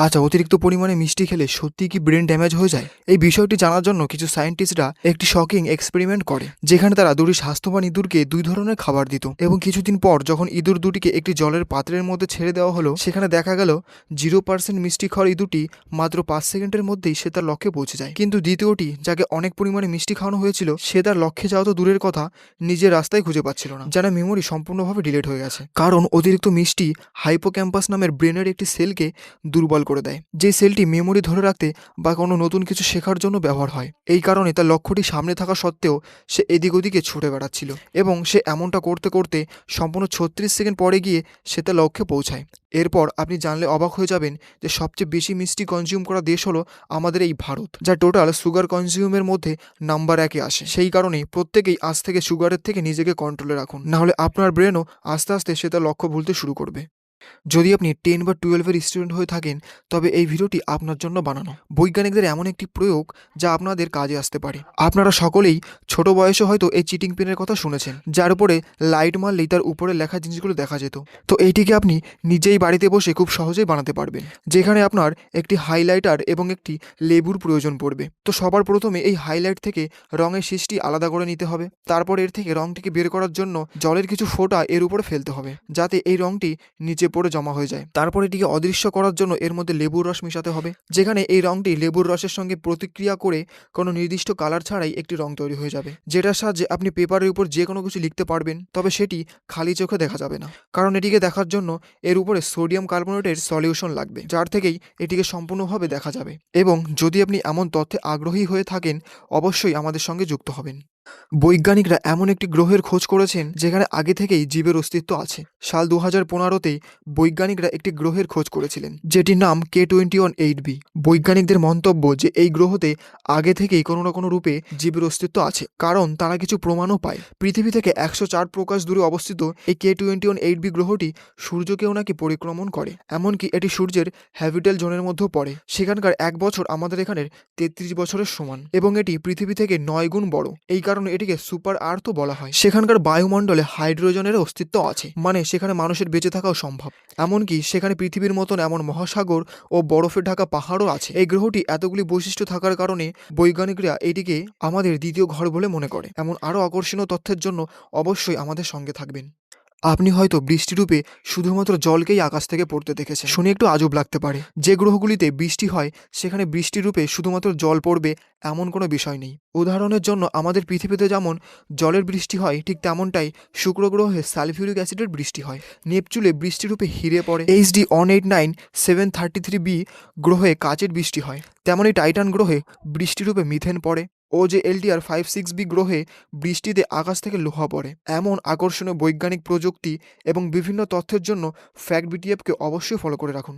আচ্ছা, অতিরিক্ত পরিমাণে মিষ্টি খেলে সত্যিই কি ব্রেন ড্যামেজ হয়ে যায়? এই বিষয়টি জানার জন্য কিছু সায়েন্টিস্টরা একটি শকিং এক্সপেরিমেন্ট করে, যেখানে তারা দুটি স্বাস্থ্যবান ইঁদুরকে দুই ধরনের খাবার দিত এবং কিছুদিন পর যখন ইঁদুর দুটিকে একটি জলের পাত্রের মধ্যে ছেড়ে দেওয়া হলো, সেখানে দেখা গেল 0% মিষ্টি খাওয়ার ইঁদুরটি মাত্র 5 সেকেন্ডের মধ্যেই সে তার লক্ষ্যে পৌঁছে যায়। কিন্তু দ্বিতীয়টি, যাকে অনেক পরিমাণে মিষ্টি খাওয়ানো হয়েছিল, সে তার লক্ষ্যে যাওয়া তো দূরের কথা, নিজের রাস্তায় খুঁজে পাচ্ছিল না, যেন মেমোরি সম্পূর্ণভাবে ডিলিট হয়ে গেছে। কারণ অতিরিক্ত মিষ্টি হাইপোক্যাম্পাস নামের ব্রেনের একটি সেলকে দুর্বল করে দেয়, যে সেলটি মেমোরি ধরে রাখতে বা কোনো নতুন কিছু শেখার জন্য ব্যবহার হয়। এই কারণে তার লক্ষ্যটি সামনে থাকা সত্ত্বেও সে এদিক ওদিকে ছুটে বেড়াচ্ছিল এবং সে এমনটা করতে করতে সম্পূর্ণ 36 সেকেন্ড পরে গিয়ে সে তার লক্ষ্যে পৌঁছায়। এরপর আপনি জানলে অবাক হয়ে যাবেন যে সবচেয়ে বেশি মিষ্টি কনজিউম করা দেশ হলো আমাদের এই ভারত, যা টোটাল সুগার কনজিউমের মধ্যে নাম্বার 1-এ আসে। সেই কারণেই প্রত্যেকেই আজ থেকে সুগারের থেকে নিজেকে কন্ট্রোলে রাখুন, নাহলে আপনার ব্রেনও আস্তে আস্তে সে তার লক্ষ্য ভুলতে শুরু করবে। যদি আপনি 10 বা 12-এর স্টুডেন্ট হয়ে থাকেন, তবে এই ভিডিওটি আপনার জন্য বানানো। বৈজ্ঞানিকদের এমন একটি প্রয়োগ যা আপনাদের কাজে আসতে পারে। আপনারা সকলেই ছোট বয়সে হয়তো এই চিটিং পেনের কথা শুনেছেন, যার উপরে লাইট মারলেই তার উপরে লেখা জিনিসগুলো দেখা যেত। তো এইটিকে আপনি নিজেই বাড়িতে বসে খুব সহজেই বানাতে পারবেন, যেখানে আপনার একটি হাইলাইটার এবং একটি লেবুর প্রয়োজন পড়বে। তো সবার প্রথমে এই হাইলাইট থেকে রঙের শীষটি আলাদা করে নিতে হবে। তারপর এর থেকে রঙটিকে বের করার জন্য জলের কিছু ফোঁটা এর উপরে ফেলতে হবে, যাতে এই রঙটি নিচে পড়ে জমা হয়ে যায়। তারপর এটিকে অদৃশ্য করার জন্য এর মধ্যে লেবুর রস মিশাতে হবে, যেখানে এই রঙটি লেবুর রসের সঙ্গে প্রতিক্রিয়া করে কোনো নির্দিষ্ট কালার ছাড়াই একটি রং তৈরি হয়ে যাবে, যেটার সাহায্যে আপনি পেপারের উপর যে কোনো কিছু লিখতে পারবেন। তবে সেটি খালি চোখে দেখা যাবে না, কারণ এটিকে দেখার জন্য এর উপরে সোডিয়াম কার্বনেটের সলিউশন লাগবে, যার থেকেই এটিকে সম্পূর্ণভাবে দেখা যাবে। এবং যদি আপনি এমন তথ্যে আগ্রহী হয়ে থাকেন, অবশ্যই আমাদের সঙ্গে যুক্ত হবেন। বৈজ্ঞানিকরা এমন একটি গ্রহের খোঁজ করেছেন যেখানে আগে থেকেই জীবের অস্তিত্ব আছে। সাল 2015-তেই বৈজ্ঞানিকরা একটি গ্রহের খোঁজ করেছিলেন, যেটির নাম K21-8b। বৈজ্ঞানিকদের মন্তব্য যে এই গ্রহতে আগে থেকেই কোনো না কোনো রূপে জীবের অস্তিত্ব আছে, কারণ তারা কিছু প্রমাণও পায়। পৃথিবী থেকে 104 প্রকাশ দূরে অবস্থিত এই K21-8b গ্রহটি সূর্যকেও নাকি পরিক্রমণ করে, এমনকি এটি সূর্যের হ্যাবিটেল জোনের মধ্যেও পড়ে। সেখানকার 1 বছর আমাদের এখানের 33 বছরের সমান, এবং এটি পৃথিবী থেকে 9 গুণ বড়। এই কারণে এটিকে সুপার আর্থও বলা হয়। সেখানকার বায়ুমণ্ডলে হাইড্রোজেনের অস্তিত্ব আছে, মানে সেখানে মানুষের বেঁচে থাকাও সম্ভব। এমনকি সেখানে পৃথিবীর মতন এমন মহাসাগর ও বরফে ঢাকা পাহাড়ও আছে। এই গ্রহটি এতগুলি বৈশিষ্ট্য থাকার কারণে বৈজ্ঞানিকরা এটিকে আমাদের দ্বিতীয় ঘর বলে মনে করে। এমন আরও আকর্ষণীয় তথ্যের জন্য অবশ্যই আমাদের সঙ্গে থাকবেন। আপনি হয়তো বৃষ্টিরূপে শুধুমাত্র জলকেই আকাশ থেকে পড়তে দেখেছেন। শুনে একটু আজব লাগতে পারে। যে গ্রহগুলিতে বৃষ্টি হয় সেখানে বৃষ্টিরূপে শুধুমাত্র জল পড়বে এমন কোনো বিষয় নেই। উদাহরণের জন্য আমাদের পৃথিবীতে যেমন জলের বৃষ্টি হয়, ঠিক তেমনটাই শুক্র গ্রহে সালফিউরিক অ্যাসিডের বৃষ্টি হয়। নেপচুনে বৃষ্টিরূপে হিরে পড়ে। HD 189733b গ্রহে কাচের বৃষ্টি হয়। তেমনই টাইটান গ্রহে বৃষ্টিরূপে মিথেন পড়ে। ও যে LTR 56b গ্রহে বৃষ্টিতে আকাশ থেকে লোহা পড়ে। এমন আকর্ষণীয় বৈজ্ঞানিক প্রযুক্তি এবং বিভিন্ন তথ্যের জন্য ফ্যাক্ট BTFকে অবশ্যই ফলো করে রাখুন।